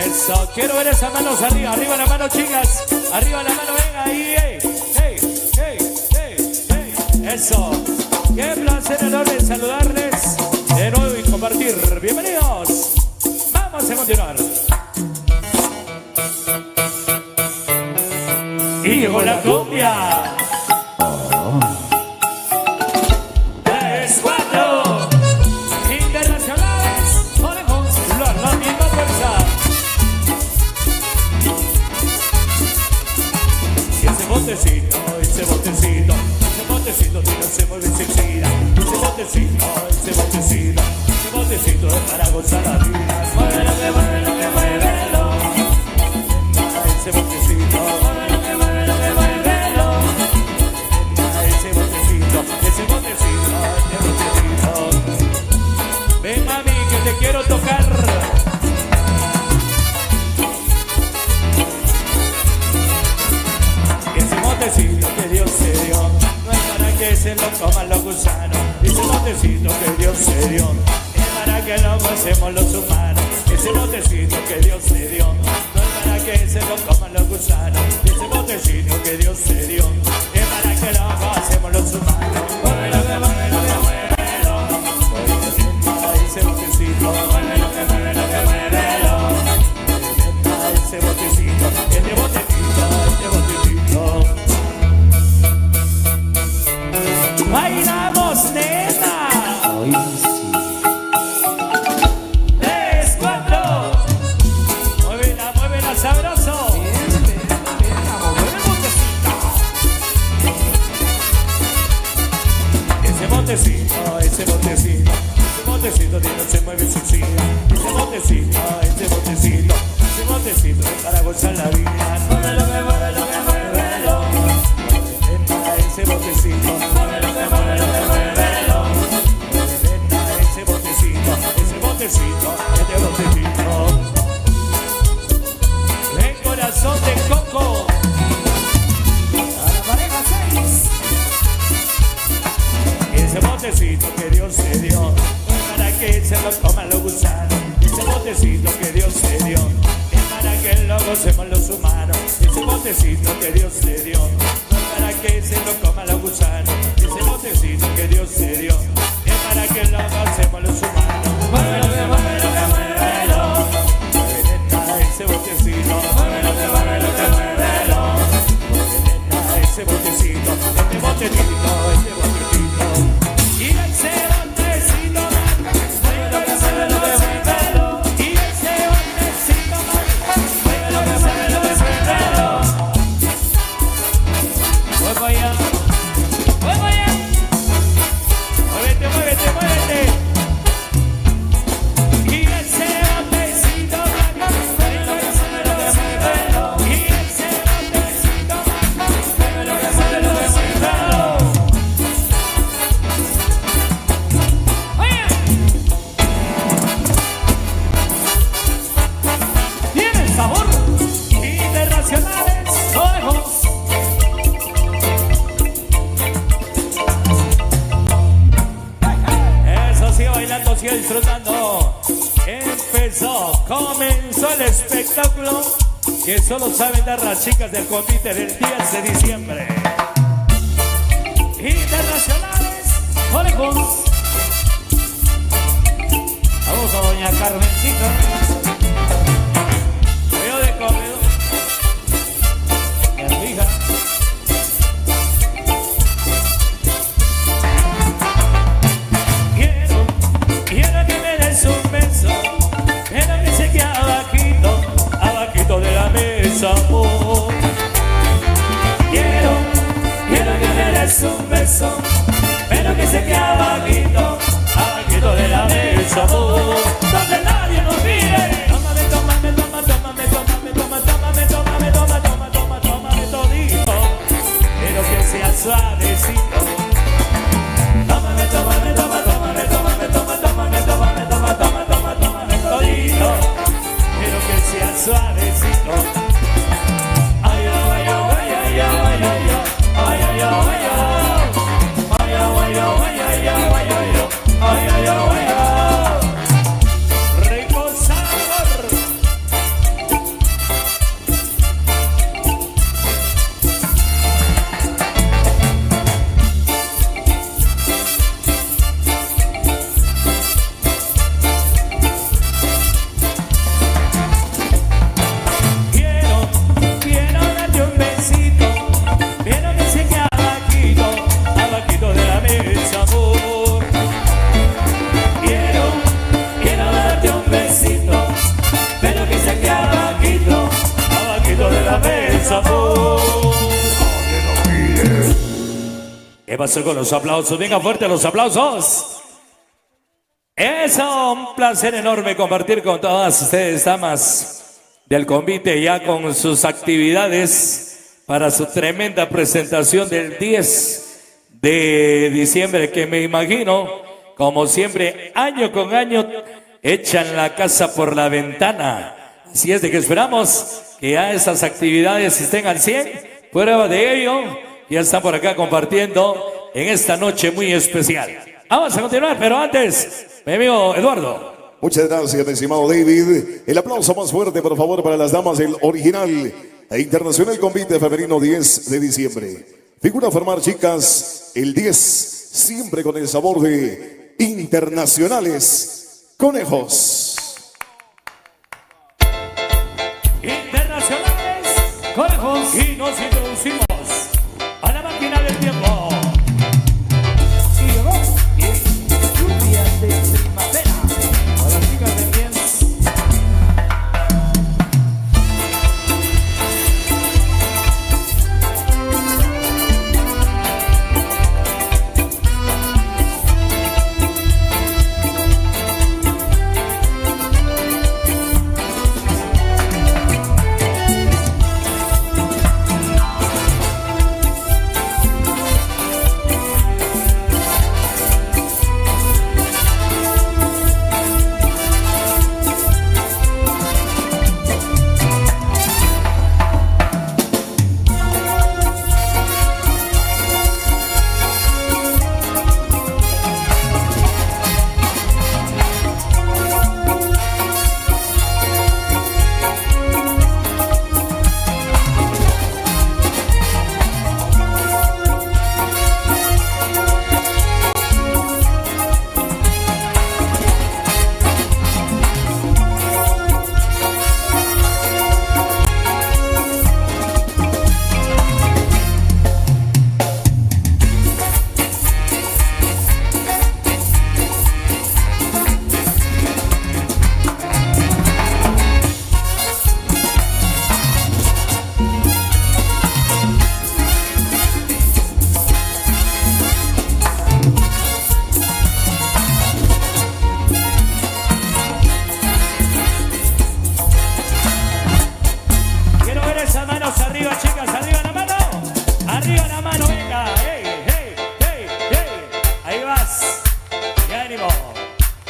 Eso, quiero ver esas manos arriba, arriba la mano, chicas. Arriba la mano, venga ahí, hey, hey, hey, hey, hey. Eso, qué placer enorme saludarles de nuevo y compartir. Bienvenidos. Vamos a continuar. Y con la cumbia. Ese botecito que no se mueve enseguida. Ese botecito es para gozar la vida. Muévelo, que muévelo, que muévelo. Ese botecito, muévelo, que muévelo, que muévelo. Ese botecito. Ven mami que te quiero tocar. Que Dios se dio, no es para que se lo coman los gusanos. Ese botecito que Dios se dio, es para que lo gocemos los humanos. Ese botecito que Dios se dio, no es para que se lo coman los gusanos. Ese botecito que Dios se dio, es para que lo gocemos los humanos. Muévelo, que muévelo, que muévelo. Ese botecito, muévelo, que muévelo, que muévelo. Ese botecito, este botecito. Bailamos, nena. Ay, sí. 3, 4. Muévela, sabroso. Ese botecito que no se mueve sin silla. Ese botecito es para gozar la vida. Muévelo, que muévelo, que muévelo. Ese botecito, muévelo, que muévelo, que muévelo. Ese botecito. El corazón de coco. A la pareja 6. Ese botecito que Dios se dio, para que se lo coman los gusanos. Ese botecito que Dios se dio, es para que lo gocemos los humanos. Ese botecito que Dios se dio, para que se lo coman los gusanos. Ese botecito que Dios se dio, es para que lo gocemos los humanos. Muévelo, que muévelo, que muévelo. Ese botecito, muévelo, que muévelo, que muévelo. Ese botecito, este botecito. Y ese botecito, muévelo, que muévelo, que muévelo. Y ese botecito, muévelo, que muévelo, que muévelo. Voy para allá. Muévete. Y ese botecito, muévelo, que muévelo, que muévelo. Y ese botecito, muévelo, que muévelo, que muévelo. Tiene sabor. Internacionales, ojos. Eso sigue bailando, sigue disfrutando. Comenzó el espectáculo que solo saben dar las chicas del convite del 10 de diciembre. Internacionales, ojos. Vamos a doña Carmencita. Veo de corrido. Mi hija. Quiero que me des un beso. Quiero que se quede abajito de la mesa, amor. Quiero que me des un beso. Pero que se quede abajito de la mesa, amor. Donde nadie nos mire. Tómame todito. Pero que sea suavecito. Tómame todito. Pero que sea suavecito. Ay, ay, ay, ay, ay, ay, ay, ay, ay, ay, ay. Rico sabor. ¿Qué pasó con los aplausos? Venga fuerte los aplausos. Es un placer enorme compartir con todas ustedes, damas del convite, ya con sus actividades para su tremenda presentación del 10 de diciembre, que me imagino, como siempre, año con año, echan la casa por la ventana. Así es de que esperamos que ya esas actividades estén al 100. Prueba de ello, ya están por acá compartiendo en esta noche muy especial. Vamos a continuar, pero antes, mi amigo Eduardo. Muchas gracias, estimado David. El aplauso más fuerte, por favor, para las damas del original e internacional convite femenino 10 de diciembre. Figura a formar, chicas, el 10, siempre con el sabor de internacionales conejos. Internacionales conejos. Y nos introducimos a la máquina del tiempo. Y llegó lluvia de primavera a las chicas del 10.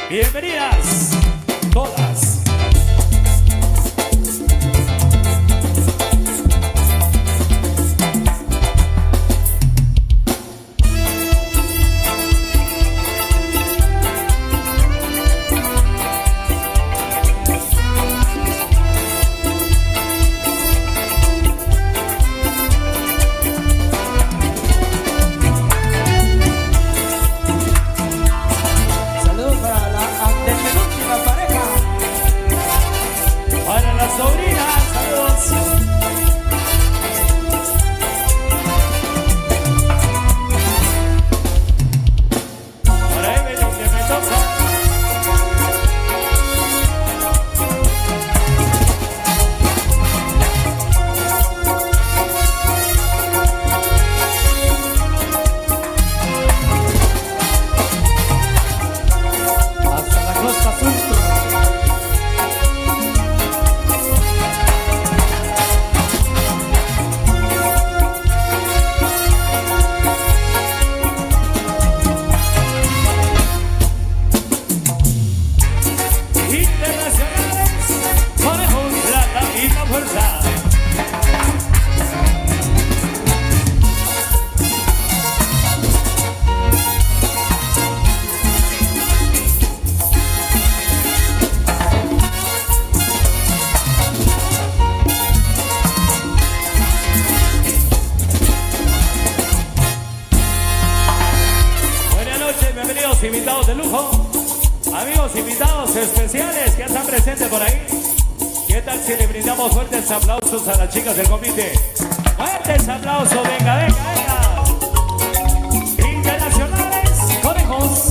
Bienvenidas todas. Saludos para la antepenúltima pareja. Para las sobrinas, saludos. Para Evelyn, que me toca. Hasta la costa sur. Internacionales, conejos, la misma fuerza. Buenas noches, bienvenidos invitados de lujo, amigos invitados especiales que están presentes por ahí. ¿Qué tal si le brindamos fuertes aplausos a las chicas del comité? Fuertes aplausos, venga, venga, venga. Internacionales, conejos.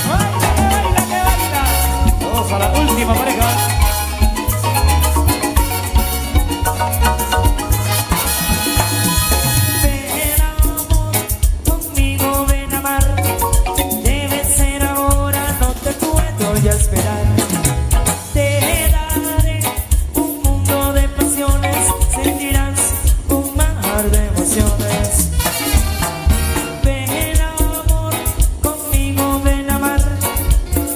Baila, que baila, que baila. Todos a la última pareja. esperar. Te daré un mundo de pasiones, sentirás un mar de emociones. Ven amor, conmigo ven a amar.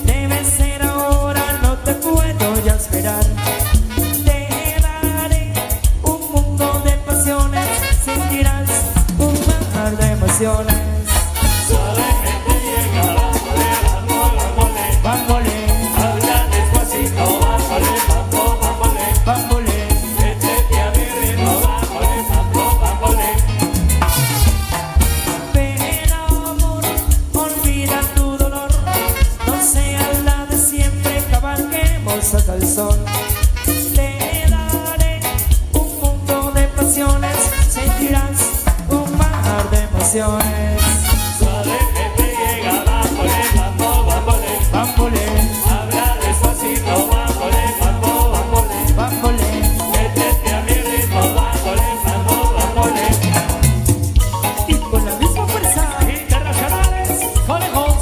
Debe ser ahora, no te puedo ya esperar. Te daré un mundo de pasiones, sentirás un mar de emociones. Suavemente llega, bámbole, Bámbole, habla despacito, bámbole, bámbole, métete a mi ritmo, bámbole. ven amor, olvida tu dolor. No sea la de siempre, cabalguemos hasta el sol. Te daré un mundo de pasiones, sentirás un mar de emociones. Suavemente llega, bámbole, Bámbole, habla despacito, bámbole, bámbole, métete a mi ritmo, bámbole. y con la misma fuerza. Internacionales, conejos.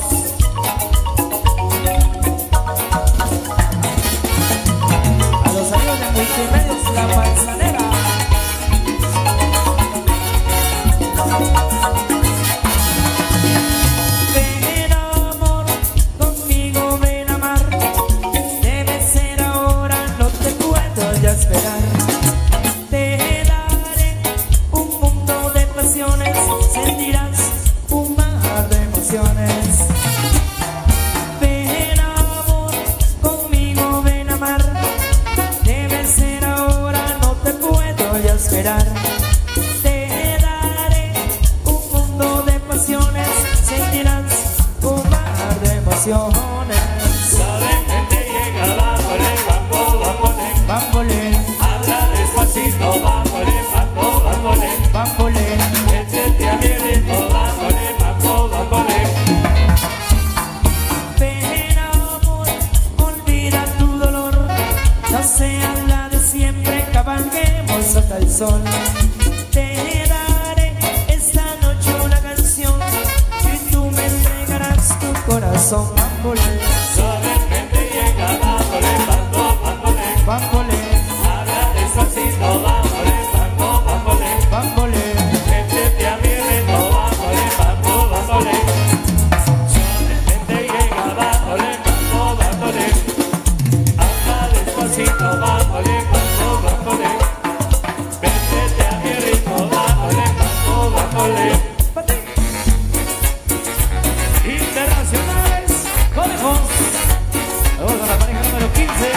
A los amigos de Multimedios La Manzanera. Ven amor, conmigo ven a amar. Debe ser ahora, no te puedo ya esperar. Te daré un mundo de pasiones, sentirás un mar de emociones. Ven amor, conmigo ven a amar. Debe ser ahora, no te puedo ya esperar. Te daré un mundo de pasiones, sentirás un mar de emociones. Suavemente llega, bámbole, Bámbole, habla despacito, bámbole, bámbole, métete a mi ritmo, bámbole. ven amor, olvida tu dolor. No sea la de siempre, cabalguemos hasta el sol. Te daré esta noche una canción y tú me entregarás tu corazón. Bámbole, Suavemente llega, bámbole, habla despacito, bámbole, bámbole, métete a mi ritmo, bámbole. Suavemente llega, bámbole, habla despacito, bámbole, métete a mi ritmo, bámbole. Internacionales, conejos. Vamos a la pareja número 15.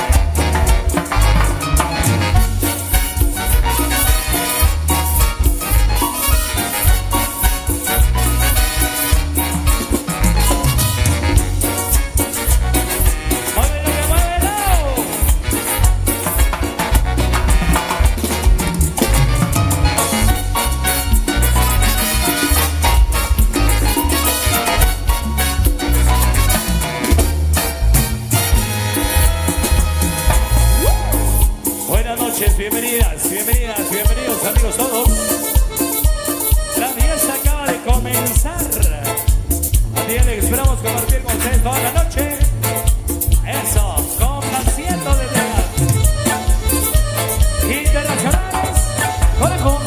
¡Muévelo, que muévelo! Buenas noches, bienvenidos amigos todos. La fiesta acaba de comenzar. Así es, esperamos compartir con ustedes toda la noche. Eso, complaciendo de verdad. Internacionales, conejos.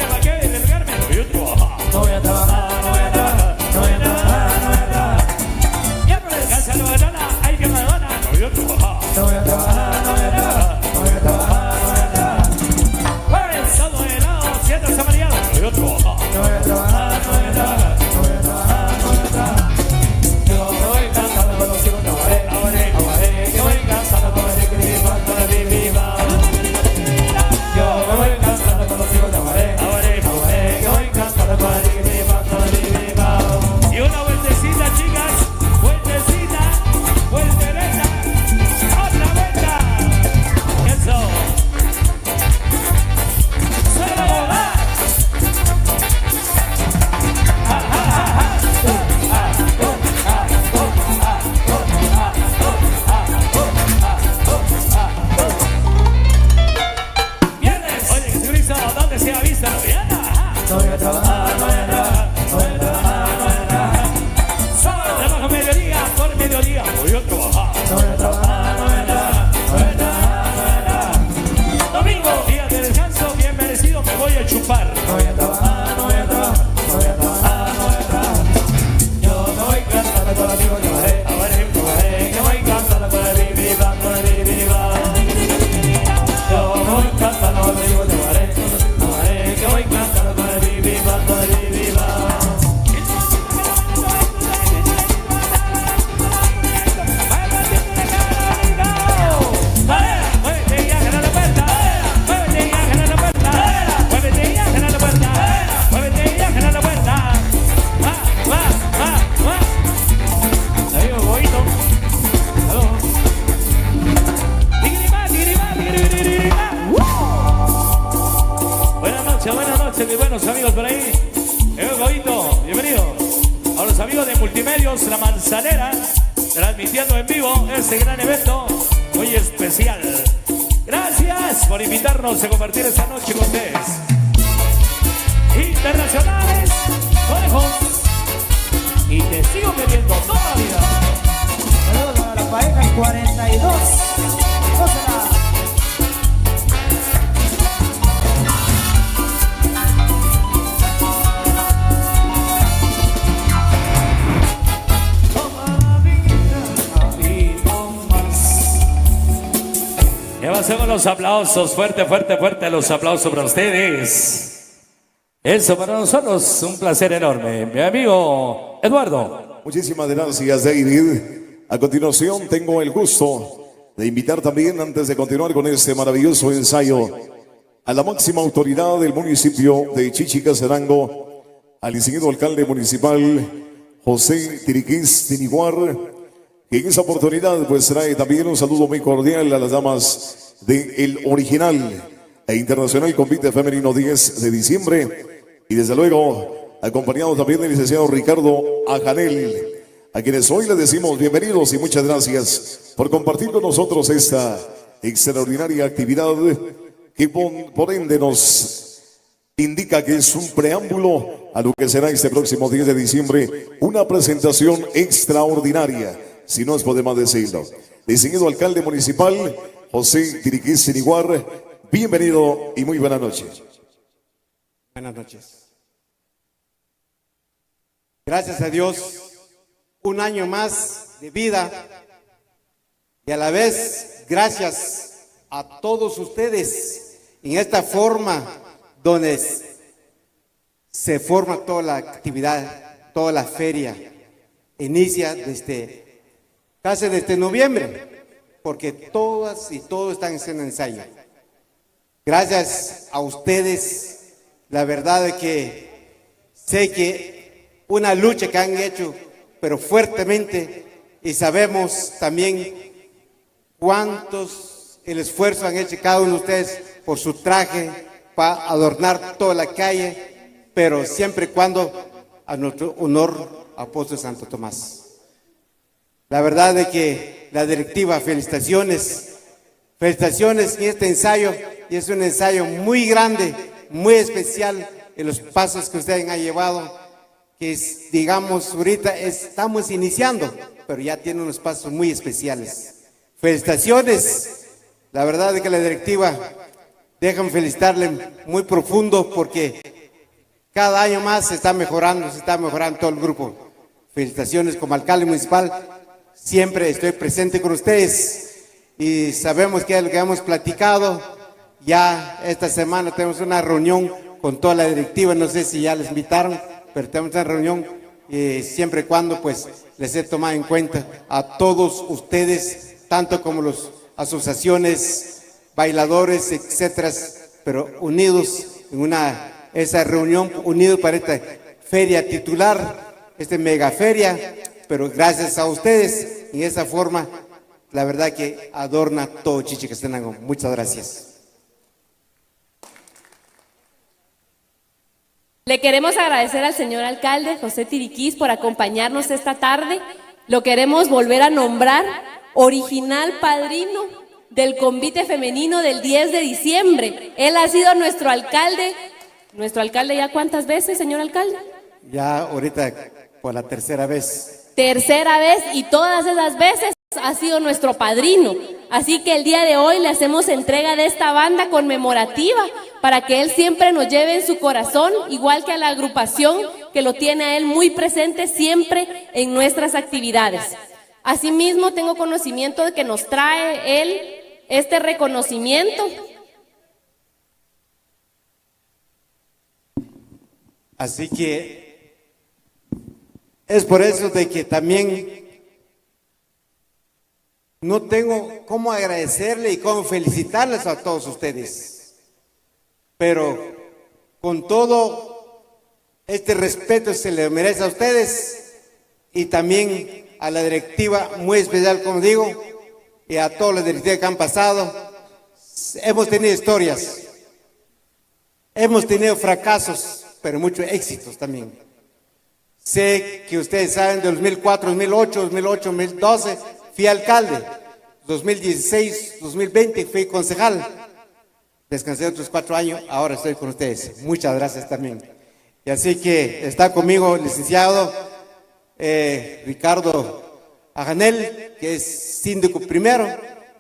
que para qué delegarme, no voy a trabajar. No voy a trabajar, no voy a trabajar, no voy a trabajar, no voy a trabajar. Miércoles, casa la banana, hay que madonna, no voy a trabajar. No voy a trabajar, no voy a trabajar, no voy a trabajar, no voy a trabajar. Jueves, todo helado, siendo esa mañana, no voy a trabajar. No voy a trabajar, no voy a trabajar, no voy a trabajar, no voy a trabajar. Yo me voy cantando con los hijos de Aguaré, Aguaré, Aguaré. Que voy cantando con el equilibrio, con el viva. Yo me voy cantando con los hijos de Aguaré, Aguaré, Aguaré. Que voy cantando con el equilibrio, con el viva. Y una vueltecita, chicas, vueltecita, vueltereta, otra vuelta. Eso. Suena volar. Viernes. Oye, Jesucristo, ¿dónde se ha visto la Viana? No voy a trabajar, no voy a trabajar, no voy a trabajar, no voy a trabajar. Sábado, trabajo mediodía, por mediodía, voy a trabajar. No voy a trabajar, no voy a trabajar, no voy a trabajar, no voy a trabajar. Domingo, día de descanso, bien merecido, me voy a chupar. No voy a trabajar, no voy a trabajar, no voy a trabajar, no voy a trabajar. Yo me voy cantando con los hijos de Aguaré, Aguaré, Aguaré. Que voy cantando con el viva, con el viva. Yo me voy cantando con los hijos de Aguaré, Aguaré. Que voy cantando con el viva, con el viva. Muévete y ángel a la puerta. Muévete y ángel a la puerta. Muévete y ángel a la puerta. Muévete y ángel a la puerta. Va. Ahí un boito. Aló. Tigrimá, tigrimá, tigrimá. Buenas noches, mis buenos amigos por ahí. Boito, bienvenido. A los amigos de Multimedios La Manzanera, transmitiendo en vivo este gran evento muy especial. Gracias por invitarnos a compartir esta noche con ustedes. Internacionales, conejos. Y te sigo queriendo toda la vida. Saludos a la pareja 42. Gózala. ¿Qué va a hacer con los aplausos? Fuerte, fuerte, fuerte los aplausos para ustedes. Eso para nosotros, un placer enorme. Mi amigo Eduardo. Muchísimas gracias, David. A continuación, tengo el gusto de invitar también, antes de continuar con este maravilloso ensayo, a la máxima autoridad del municipio de Chichicastenango, al distinguido alcalde municipal José Tiriquís Tiniguar, que en esa oportunidad pues trae también un saludo muy cordial a las damas del original e internacional convite femenino 10 de diciembre, y desde luego acompañado también del licenciado Ricardo Ajanel, a quienes hoy les decimos bienvenidos y muchas gracias por compartir con nosotros esta extraordinaria actividad que por ende nos indica que es un preámbulo a lo que será este próximo 10 de diciembre, una presentación extraordinaria, si no es por demás decirlo. Distinguido alcalde municipal José Tiriquís Tiniguar, bienvenido y muy buena noche. Buenas noches. Gracias a Dios, un año más de vida y a la vez gracias a todos ustedes en esta forma donde se forma toda la actividad, toda la feria. Inicia casi desde noviembre, porque todas y todos están haciendo ensayo. Gracias a ustedes, la verdad es que sé que una lucha que han hecho, pero fuertemente, y sabemos también cuántos el esfuerzo han hecho cada uno de ustedes por su traje, para adornar toda la calle, pero siempre y cuando a nuestro honor apóstol Santo Tomás. La verdad es que la directiva, felicitaciones en este ensayo, y es un ensayo muy grande, muy especial en los pasos que ustedes han llevado, que es, digamos, ahorita estamos iniciando, pero ya tiene unos pasos muy especiales. Felicitaciones, la verdad es que la directiva, déjame felicitarle muy profundo porque Cada año más se está mejorando todo el grupo. Felicitaciones como alcalde municipal. Siempre estoy presente con ustedes y sabemos que es lo que hemos platicado. Ya esta semana tenemos una reunión con toda la directiva, no sé si ya les invitaron, pero tenemos una reunión siempre y cuando pues les he tomado en cuenta a todos ustedes, tanto como las asociaciones, bailadores, etcétera, pero unidos en esa reunión, unidos para esta feria titular, esta mega feria, pero gracias a ustedes, en esa forma, la verdad que adorna todo Chichicastenango. Muchas gracias. Le queremos agradecer al señor alcalde José Tiriquís por acompañarnos esta tarde. Lo queremos volver a nombrar original padrino del convite femenino del 10 de diciembre. Él ha sido nuestro alcalde ya ¿cuántas veces, señor alcalde? Ya ahorita por la tercera vez. Tercera vez, y todas esas veces ha sido nuestro padrino. Así que el día de hoy le hacemos entrega de esta banda conmemorativa para que él siempre nos lleve en su corazón, igual que a la agrupación que lo tiene a él muy presente siempre en nuestras actividades. Asimismo, tengo conocimiento de que nos trae él este reconocimiento. Así que es por eso de que también no tengo cómo agradecerle y cómo felicitarles a todos ustedes, pero con todo este respeto se le merece a ustedes y también a la directiva muy especial, como digo, y a todas las directivas que han pasado. Hemos tenido historias, hemos tenido fracasos, pero muchos éxitos también. Sé que ustedes saben, de 2004, 2008, 2012 fui alcalde, 2016, 2020 fui concejal, descansé otros 4 años, ahora estoy con ustedes. Muchas gracias también. Y así que está conmigo el licenciado Ricardo Ajanel, que es síndico primero,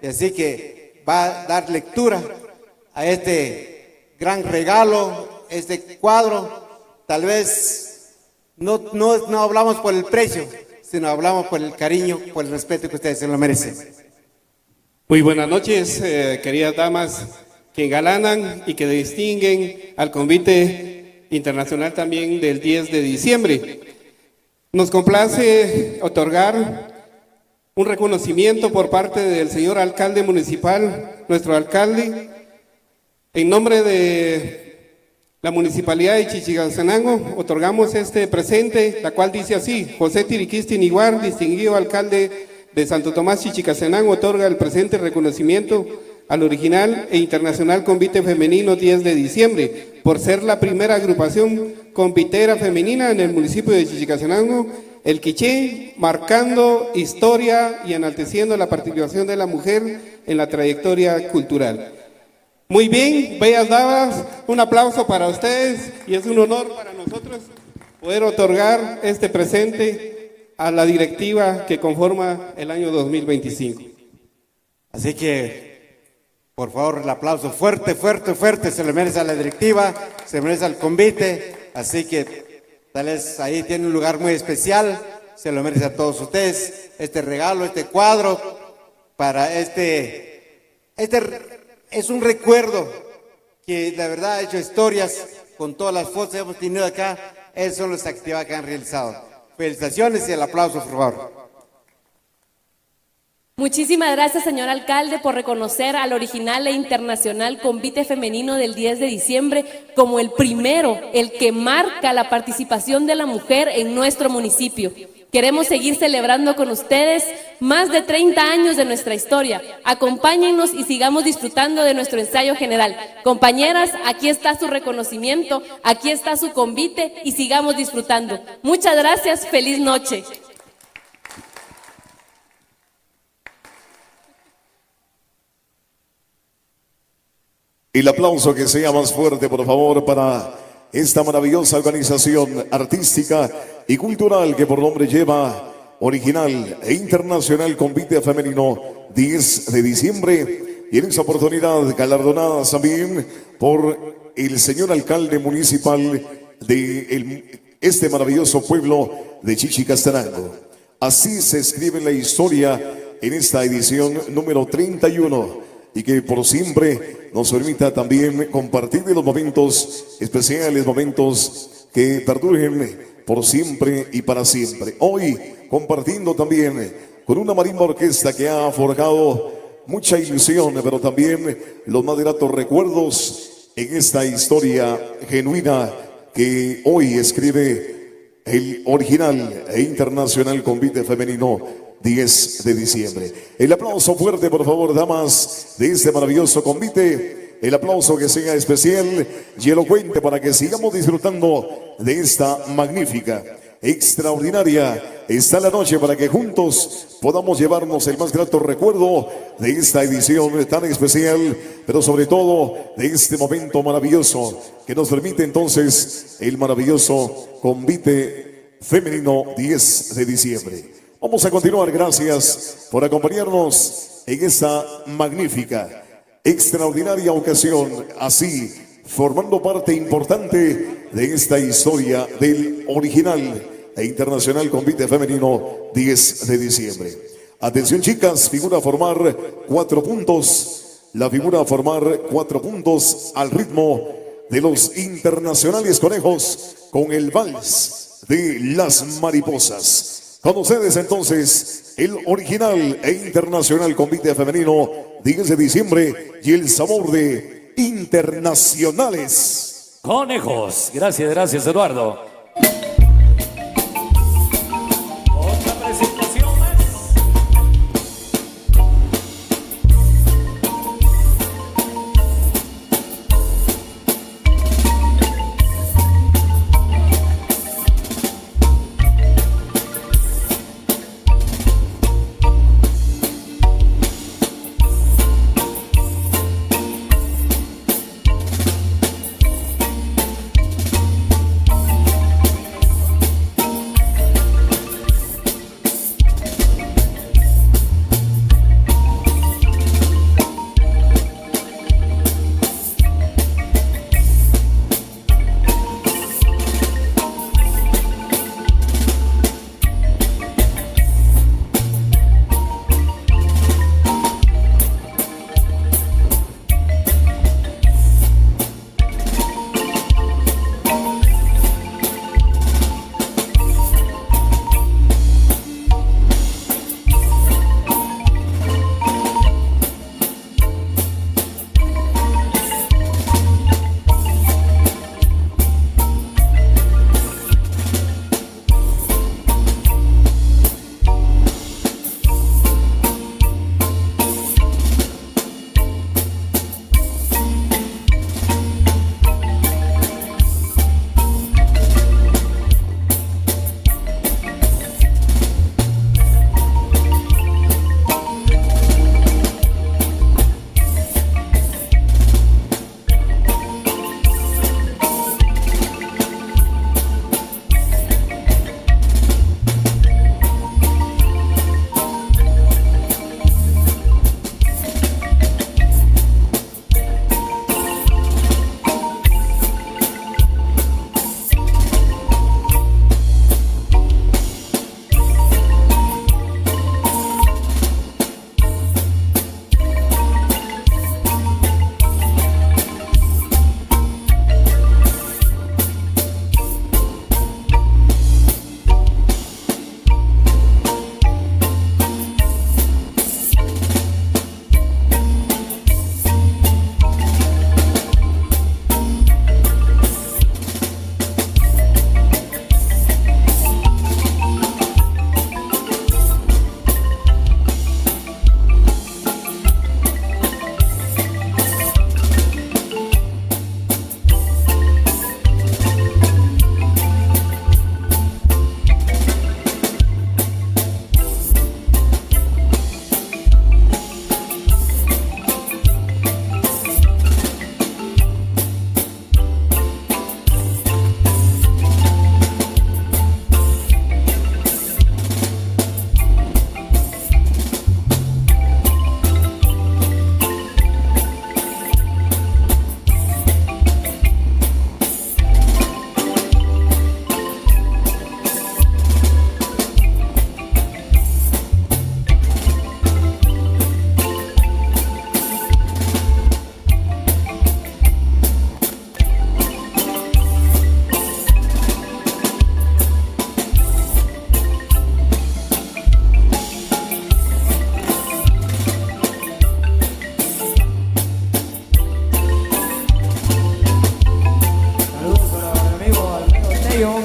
y así que va a dar lectura a este gran regalo, este cuadro. Tal vez no hablamos por el precio, sino hablamos por el cariño, por el respeto que ustedes se lo merecen. Muy buenas noches, queridas damas que engalanan y que distinguen al convite internacional también del 10 de diciembre. Nos complace otorgar un reconocimiento por parte del señor alcalde municipal, nuestro alcalde, en nombre de la Municipalidad de Chichicastenango. Otorgamos este presente, la cual dice así: José Tiriquís Tiniguar, distinguido alcalde de Santo Tomás Chichicastenango, otorga el presente reconocimiento al original e internacional convite femenino 10 de diciembre, por ser la primera agrupación convitera femenina en el municipio de Chichicastenango, el Quiché, marcando historia y enalteciendo la participación de la mujer en la trayectoria cultural. Muy bien, bellas damas, un aplauso para ustedes, y es un honor para nosotros poder otorgar este presente a la directiva que conforma el año 2025. Así que, por favor, el aplauso fuerte, fuerte, fuerte, se le merece a la directiva, se le merece al convite. Así que tal vez ahí tiene un lugar muy especial, se lo merece a todos ustedes, este regalo, este cuadro, para es un recuerdo que la verdad ha hecho historias con todas las fotos que hemos tenido acá. Esas son las actividades que han realizado. Felicitaciones y el aplauso, por favor. Muchísimas gracias, señor alcalde, por reconocer al original e internacional convite femenino del 10 de diciembre como el primero, el que marca la participación de la mujer en nuestro municipio. Queremos seguir celebrando con ustedes más de 30 años de nuestra historia. Acompáñennos y sigamos disfrutando de nuestro ensayo general. Compañeras, aquí está su reconocimiento, aquí está su convite y sigamos disfrutando. Muchas gracias, feliz noche. El aplauso que sea más fuerte, por favor, para esta maravillosa organización artística y cultural que por nombre lleva Original e Internacional Convite Femenino 10 de diciembre. Y en esa oportunidad galardonadas también por el señor alcalde municipal de este maravilloso pueblo de Chichicastenango. Así se escribe la historia en esta edición número 31 y que por siempre nos permita también compartir de los momentos especiales, momentos que perduren por siempre y para siempre. Hoy compartiendo también con una marimba orquesta que ha forjado mucha ilusión, pero también los más gratos recuerdos en esta historia genuina que hoy escribe el original e internacional convite femenino 10 de diciembre. El aplauso fuerte, por favor, damas, de este maravilloso convite. El aplauso que sea especial y elocuente para que sigamos disfrutando de esta magnífica, extraordinaria está la noche para que juntos podamos llevarnos el más grato recuerdo de esta edición tan especial, pero sobre todo de este momento maravilloso que nos permite entonces el maravilloso convite femenino 10 de diciembre. Vamos a continuar, gracias por acompañarnos en esta magnífica, extraordinaria ocasión, así formando parte importante de esta historia del original e internacional convite femenino 10 de diciembre. Atención chicas, figura a formar 4 puntos, la figura a formar 4 puntos al ritmo de los internacionales conejos con el vals de las mariposas. Con ustedes entonces el original e internacional convite femenino 10 de diciembre y el sabor de internacionales. Conejos. Gracias, gracias, Eduardo. Otra presentación más. Castillo,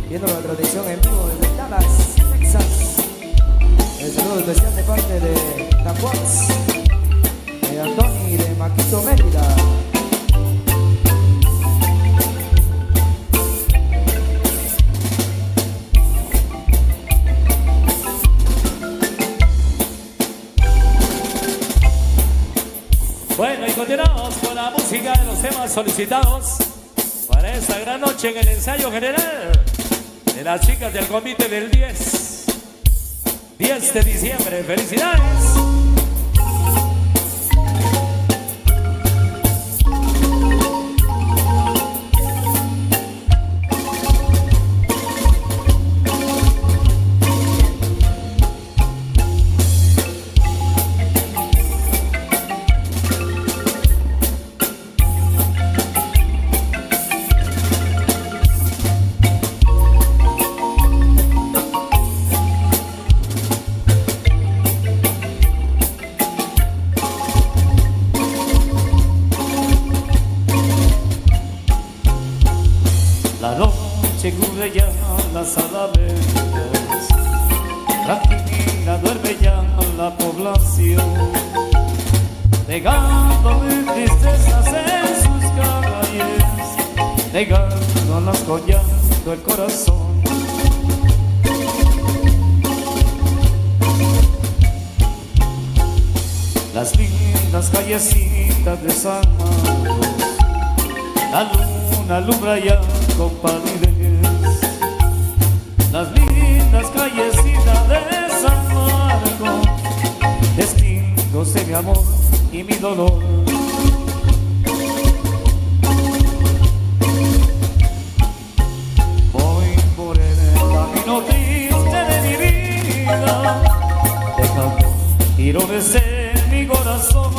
viendo la transmisión en vivo desde Dallas, Texas. El saludo especial de parte de Tapuax, de Antoni de Maquito, Mérida. Bueno, y continuamos con la música de los temas solicitados para esta gran noche en el ensayo general de las chicas del convite del 10 de diciembre. ¡Felicidades! La noche cubre ya las alamedas, tranquila duerme ya la población, negándome tristezas en sus calles, negándolas con llanto el corazón. Las lindas callecitas de San Marcos, la luna alumbra ya con palidez. Las lindas callecitas de San Marcos, testigos de mi amor y mi dolor. Voy por el camino triste de mi vida, dejando tirones en mi corazón.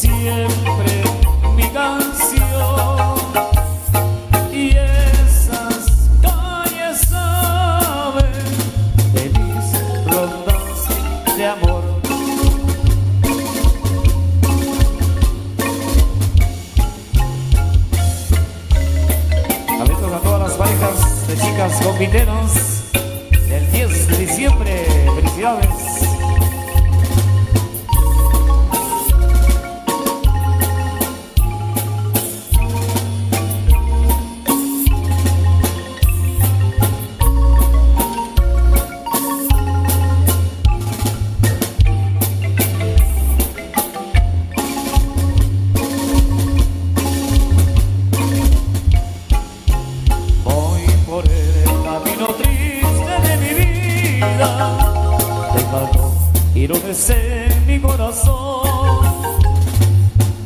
Siempre mi canción, y esas calles saben de mis rondas de amor. Saludos a todas las parejas de chicas conviteros del 10 de diciembre. Felicidades. Dejando tirones en mi corazón,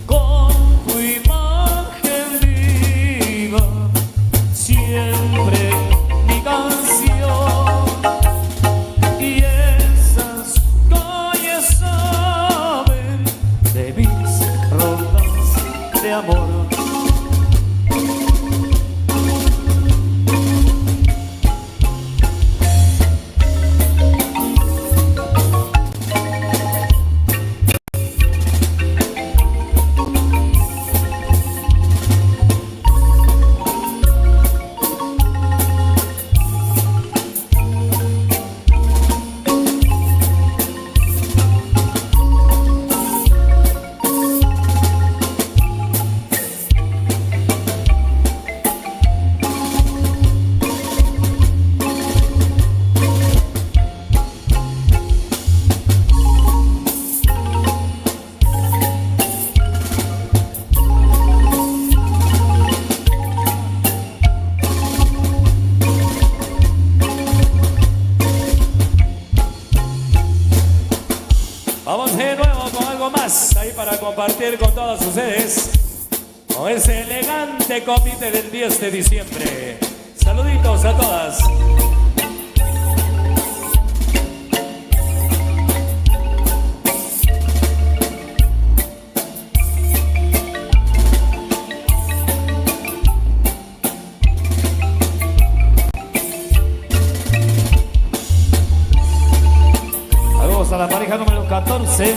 con tu imagen viva, siempre mi canción, y esas calles saben de mis rondas de amor. Vamos de nuevo con algo más ahí para compartir con todos ustedes, con ese elegante convite del 10 de diciembre. Saluditos a todas. Saludos a la pareja número 14.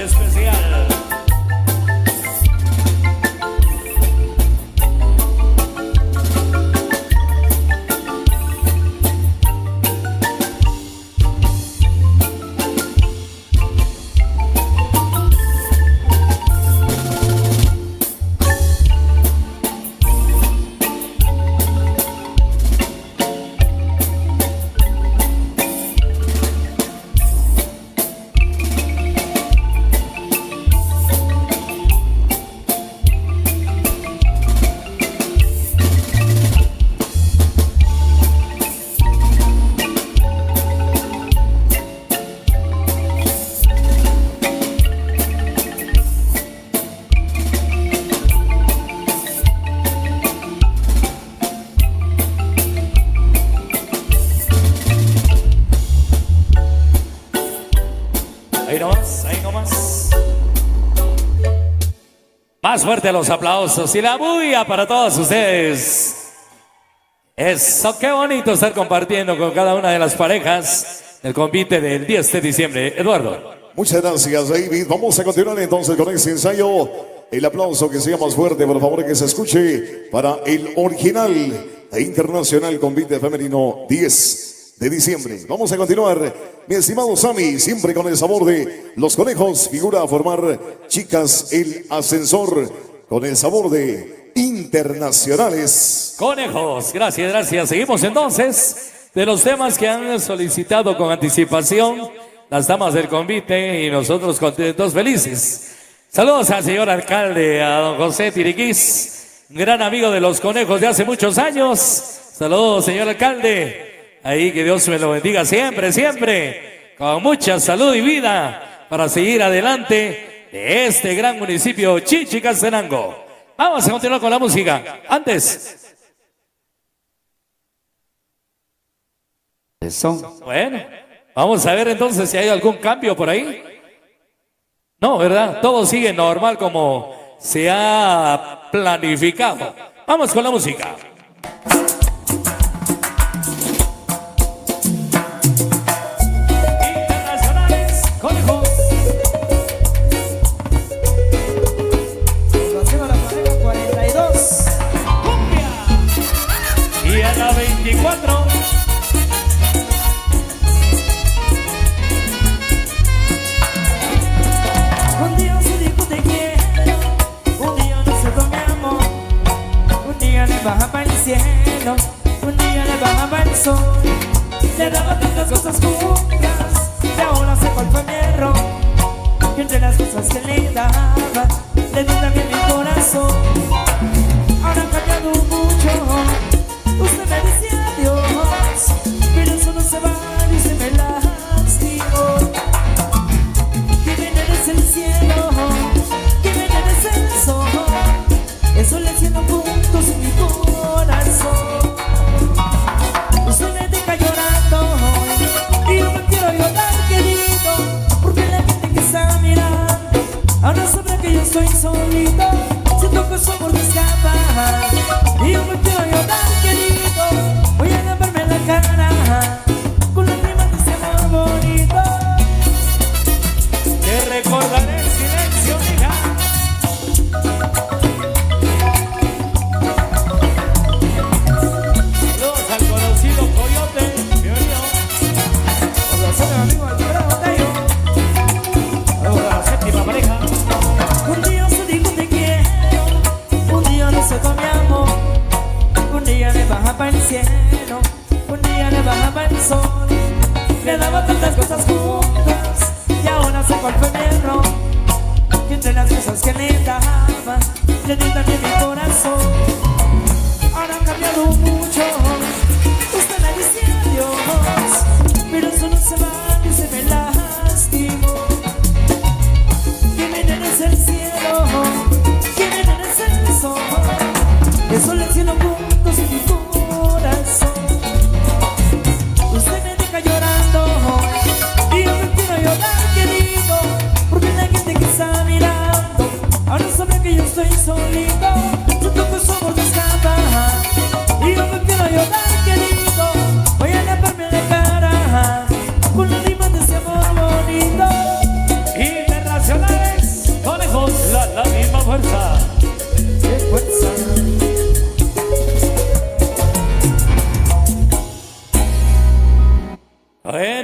noche especial. Ahí nomás, ahí nomás. Más fuerte los aplausos y la bulla para todos ustedes. Eso, qué bonito estar compartiendo con cada una de las parejas del convite del 10 de diciembre. Eduardo. Muchas gracias, David. Vamos a continuar entonces con este ensayo. El aplauso que sea más fuerte, por favor, que se escuche para el original e internacional convite femenino 10 de diciembre. Vamos a continuar, mi estimado Sammy, siempre con el sabor de los conejos. Figura a formar, chicas, el ascensor con el sabor de internacionales. Conejos, gracias, gracias. Seguimos entonces de los temas que han solicitado con anticipación las damas del convite y nosotros contentos, felices. Saludos al señor alcalde, a don José Tiriquís, gran amigo de los conejos de hace muchos años. Saludos, señor alcalde. Ahí que Dios me lo bendiga siempre, siempre, con mucha salud y vida para seguir adelante de este gran municipio Chichicastenango. Vamos a continuar con la música. Antes. Eso. Bueno, vamos a ver entonces si hay algún cambio por ahí. No, ¿verdad? Todo sigue normal como se ha planificado. Vamos con la música. Internacionales, conejos. Conociendo la pareja 42. Cumbia. Y a la 24. Un día se dijo te quiero, un día no se fue mi amor, un día le bajaba el cielo, un día le bajaba el sol, le daba tantas cosas juntas, y ahora sé cuál fue mi error, que entre las cosas que le daba, le di también mi corazón. Ahora ha cambiado mucho, usted me decía adiós, pero eso no se va y se me lastimó. Que viene desde el cielo, que viene desde el sol, eso le siento puntos en mi corazón. Usted me deja llorando y yo me quiero llorar, querido, porque la gente que está mirando ahora sabrá que yo estoy solito. Siento que su amor me escapa y yo me quiero llorar, querido. Voy a lavarme la cara con lágrimas de ese amor bonito. Te recordaré en silencio, mija. Saludos al conocido Coyote. Bienvenido. Corazón, amigo Alfredo Tello. Saludos a la séptima pareja. Un día se dijo te quiero, un día no se fue mi amor, un día le bajaba el cielo, un día le bajaba el sol, le daba tantas cosas juntas y ahora sé cuál fue mi error, que entre las cosas que le daba, le di también mi corazón. Ahora ha cambiado mucho, usted me dice adiós, pero eso no se va y se me lastimó. Que viene desde el cielo, que viene desde el sol, eso le cielo puntos en mi corazón. Usted me deja llorando y yo me quiero llorar, querido, porque la gente que está mirando ahora sabe que yo estoy solito. Siento que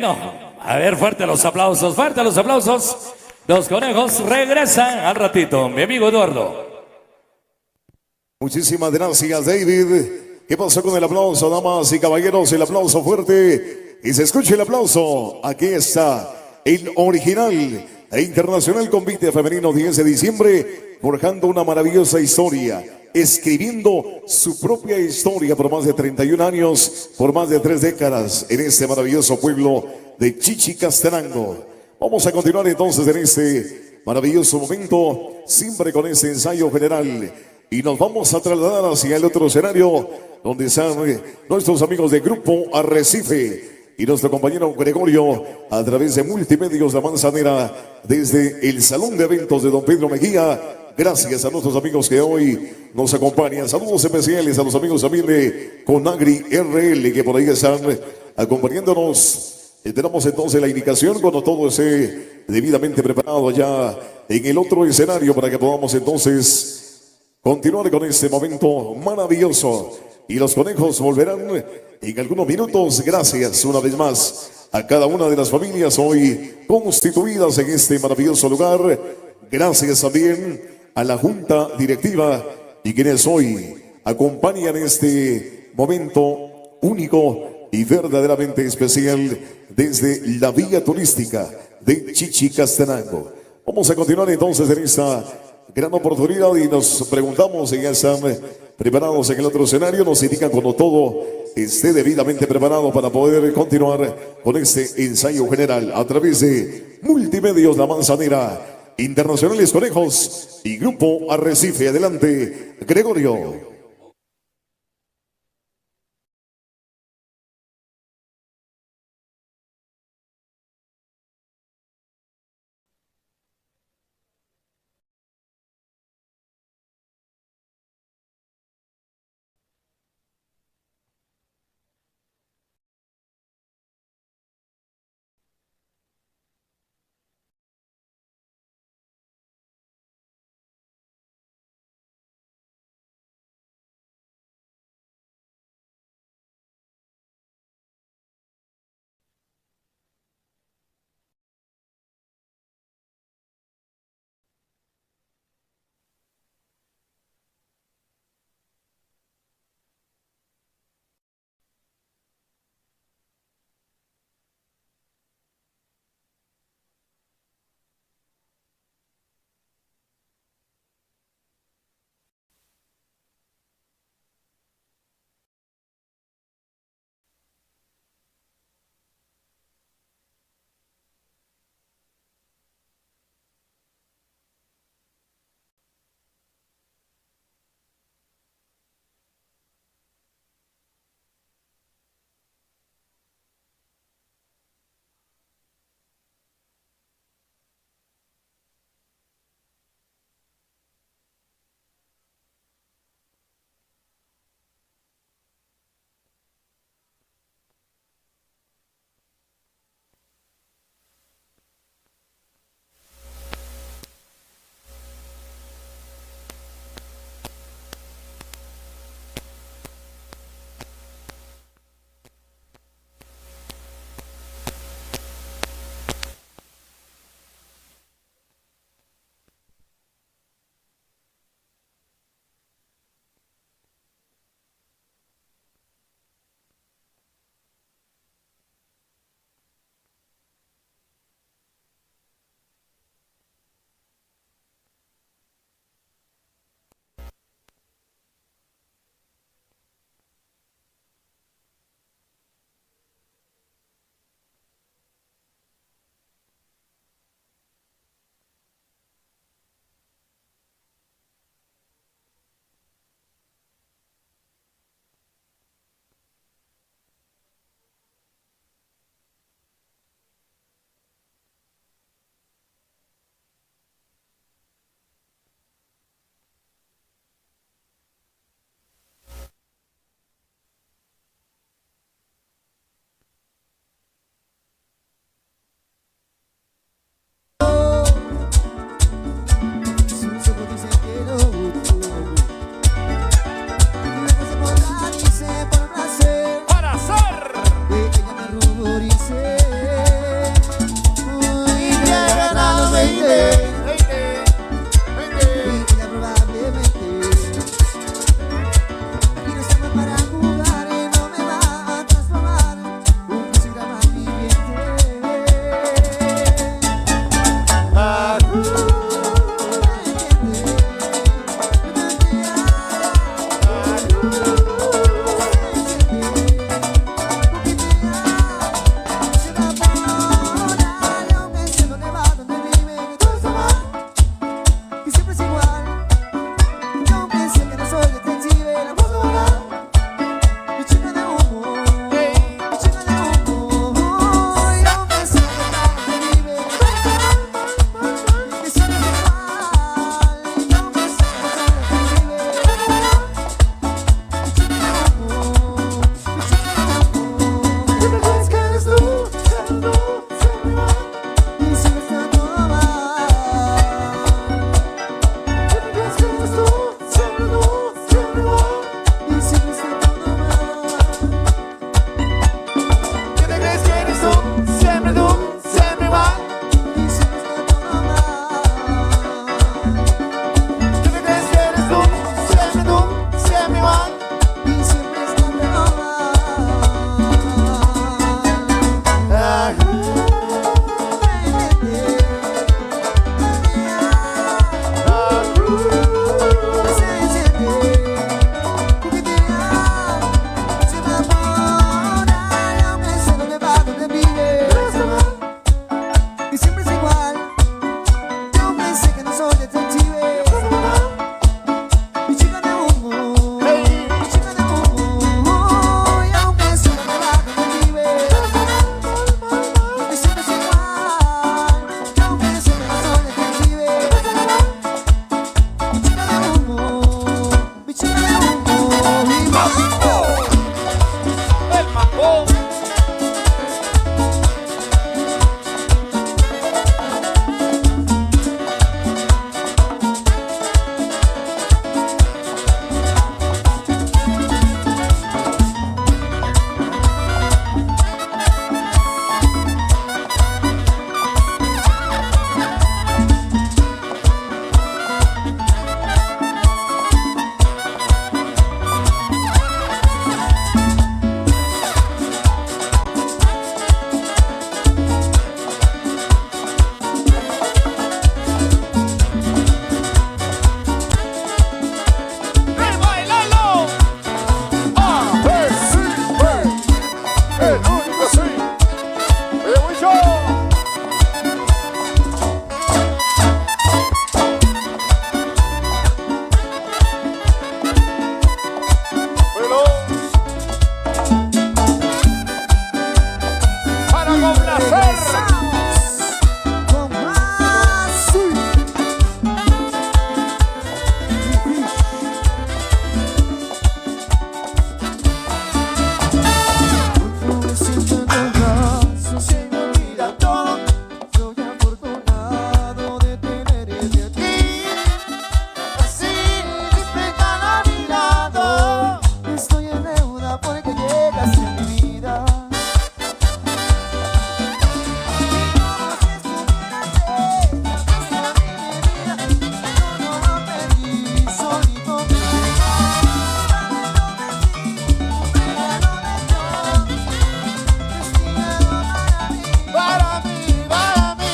Bueno, a ver, fuerte los aplausos, fuerte los aplausos. Los conejos regresan al ratito, mi amigo Eduardo. Muchísimas gracias, David. ¿Qué pasó con el aplauso, damas y caballeros? El aplauso fuerte. Y se escucha el aplauso. Aquí está el original e internacional convite femenino 10 de diciembre, forjando una maravillosa historia, escribiendo su propia historia por más de 31 años, por más de 3 décadas en este maravilloso pueblo de Chichicastenango. Vamos a continuar entonces en este maravilloso momento, siempre con este ensayo general. Y nos vamos a trasladar hacia el otro escenario, donde están nuestros amigos de Grupo Arrecife y nuestro compañero Gregorio, a través de Multimedios La Manzanera, desde el Salón de Eventos de Don Pedro Mejía. Gracias a nuestros amigos que hoy nos acompañan. Saludos especiales a los amigos también de Conagri RL, que por ahí están acompañándonos. Tenemos entonces la indicación cuando todo esté debidamente preparado ya en el otro escenario para que podamos entonces continuar con este momento maravilloso. Y los conejos volverán en algunos minutos. Gracias una vez más a cada una de las familias hoy constituidas en este maravilloso lugar. Gracias también a la Junta Directiva y quienes hoy acompañan este momento único y verdaderamente especial desde la vía turística de Chichicastenango. Vamos a continuar entonces en esta gran oportunidad y nos preguntamos si ya están preparados en el otro escenario. Nos indican cuando todo esté debidamente preparado para poder continuar con este ensayo general a través de Multimedios La Manzanera, Internacionales Conejos y Grupo Arrecife. Adelante, Gregorio. Mi chica de humo, mi chica de humo, y aunque se me va que vive, me sientes igual, y aunque se me va que vive, mi chica de humo, mi chica de humo, mi mambo, El mambo. ¡Ven, bailalo! ¡Ah! Sí, el único sí. Voy yo. Pero Para complacer. con más. Cuando me siento en tus brazos se me olvida todo. Soy afortunado de tenerte a ti. Así disfrutan a mi lado. Estoy en deuda porque llegas a mi vida. Para mí, para mí.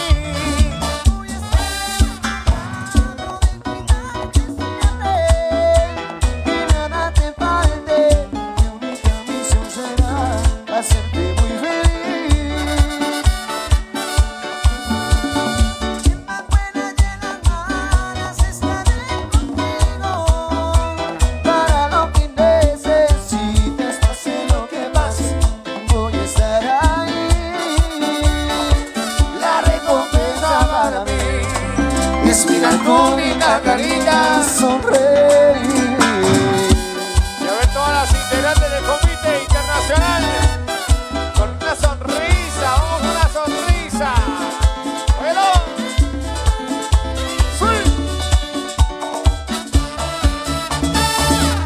Hacerte muy feliz. En las buenas y en las malas estaré contigo. Para lo que necesites, pase lo que pase, voy a estar ahí. La recompensa para mí es mirar con linda carita sonreír. Y a ver todas las integrantes del Comité Internacional con una sonrisa, vamos con una sonrisa. Bueno,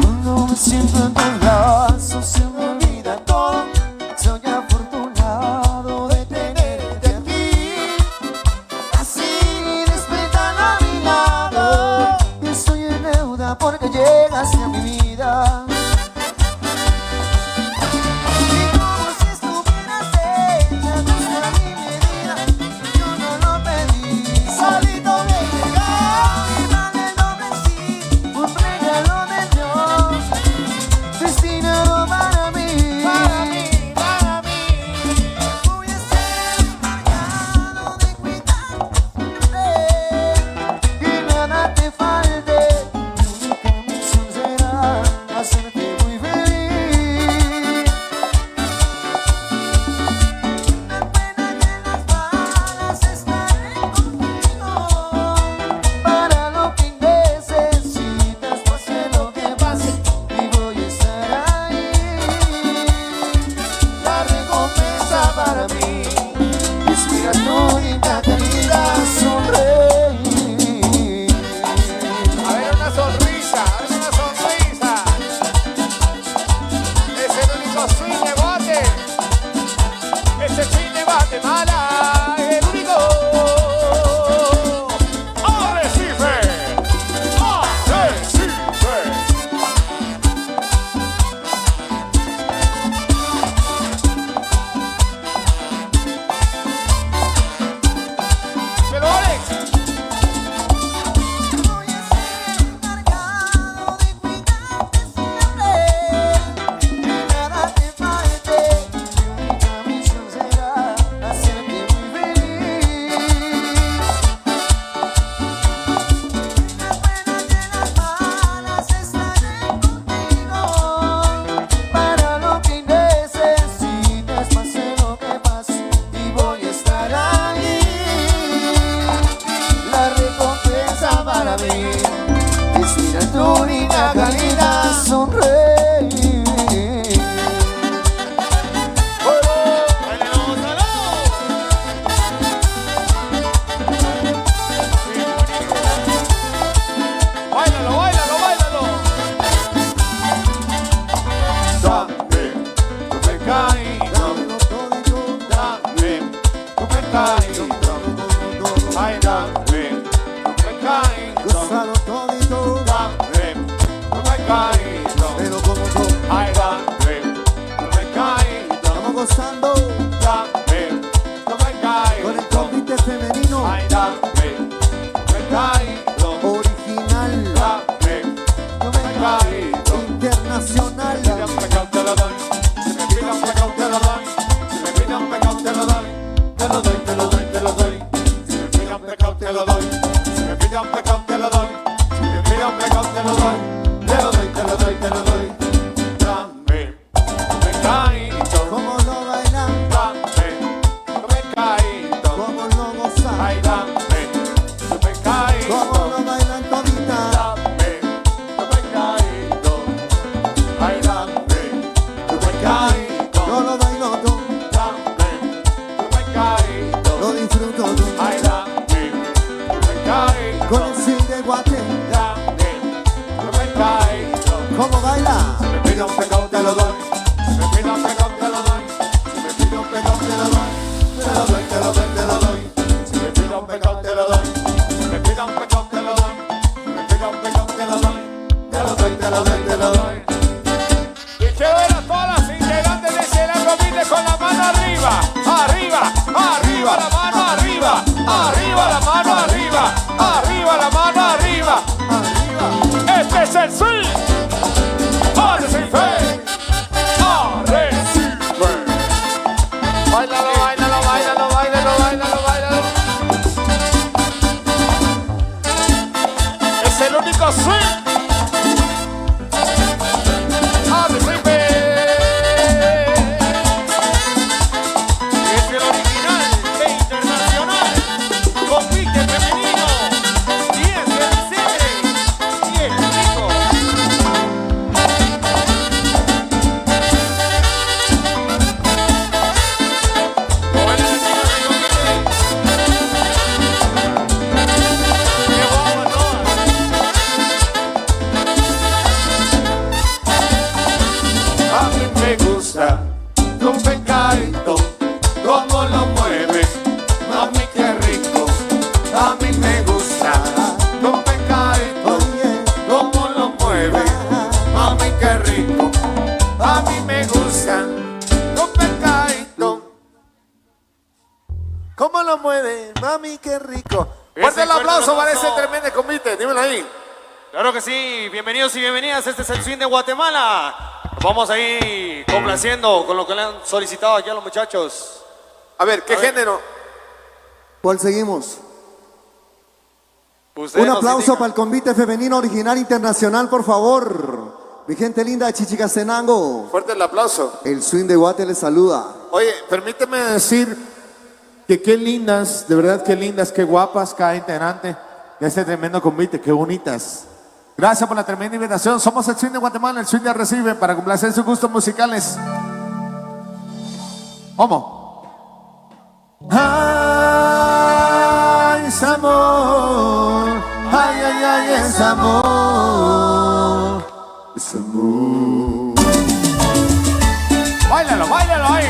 Cuando me siento en tus brazos se me olvida todo. Soy afortunado de tenerte aquí. Así despertan a mi lado. gozando dame, no me caigo. con el convite femenino Ay, dame, no me caigo. original, Dame, no me caigo, internacional. si me pide un pecado te lo doy. Si me pide un pecado te lo doy. Si me pide un pecado te lo doy. Te lo doy, te lo doy, te lo doy. Si me pide un pecado te lo doy. Si me pide un pecado te lo doy. Si me pide un pecado te lo doy. Te lo doy, te lo doy, te lo doy. Dame, no me caigo. Como lo bailan, Dame, no me caigo. como lo gozan, Ay, dame, no me caigo. como lo bailan toditas. Dame, no me caigo. Ay, dame, no me Yo caigo. lo bailo todo, Dame, no me caigo. lo disfruto todo. Ay, dame, no me caigo. Con el swing de Guate, Dame, no me caigo. como baila. Si me pide un pecado te lo doy. Si me pide un pecado te lo doy. Si me pide un pecado te lo doy. Te lo doy, te lo doy, te lo doy. Si me pide un pecado te lo doy. Si me pide un pecado te lo doy. Si me pide un pecado te lo doy. Te lo doy, te lo doy, te lo doy. Y chévere a todas las integrantes de ese comité con la mano arriba. Arriba, arriba, la mano arriba. Arriba, la mano arriba. Arriba, la mano arriba. Este es el swing. Arrecife. Arrecife. Báilalo, báilalo, báilalo, báilalo, báilalo, báilalo. Es el único swing. Arrecife. Es el original e internacional. Convite femenino. 10 de diciembre. Y el rico. A mí me gusta tu pecadito, cómo lo mueves, mami qué rico. A mí me gusta tu pecadito, Oye, cómo lo mueves, mami qué rico. A mí me gusta tu pecadito. ¿cómo lo mueve? Mami, qué rico. Fuerte el aplauso para ese tremendo convite, dímelo ahí. Claro que sí, bienvenidos y bienvenidas, este es el swing de Guatemala. Nos vamos a ir complaciendo con lo que le han solicitado aquí a los muchachos. A ver, ¿qué género? ¿Cuál seguimos? Ustedes Un nos aplauso indican. para el convite femenino original internacional, por favor. Mi gente linda de Chichicastenango. Fuerte el aplauso. El swing de Guate les saluda. Oye, permíteme decir que qué lindas, de verdad qué lindas, qué guapas cada integrante de este tremendo convite, qué bonitas. Gracias por la tremenda invitación. Somos el swing de Guatemala, el swing de Recibe, para complacer sus gustos musicales. Vamos. Ay, es amor. Ay, ay, ay, es amor. Es amor. Báilalo, báilalo ahí.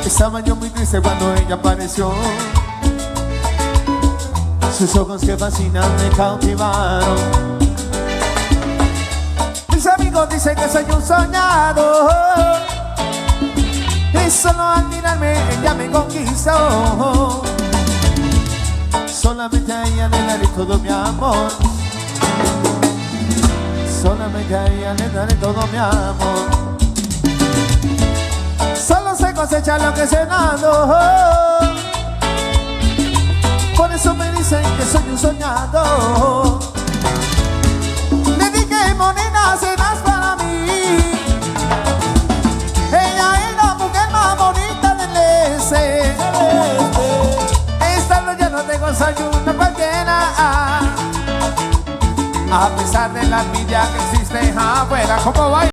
Estaba yo muy triste cuando ella apareció. Sus ojos que fascinan me cautivaron. Mis amigos dicen que soy un soñado. Y solo al mirarme ella me conquistó. Solamente a ella le daré todo mi amor. Solamente a ella le daré todo mi amor. Solo se cosecha lo que se nado. Por eso me dicen que soy un soñado. Le dije, morena, serás para mí. Ella es la mujer más bonita del este. Esta noche no tengo desayuno cualquiera. A pesar de la envidia que existe afuera, ¿cómo va?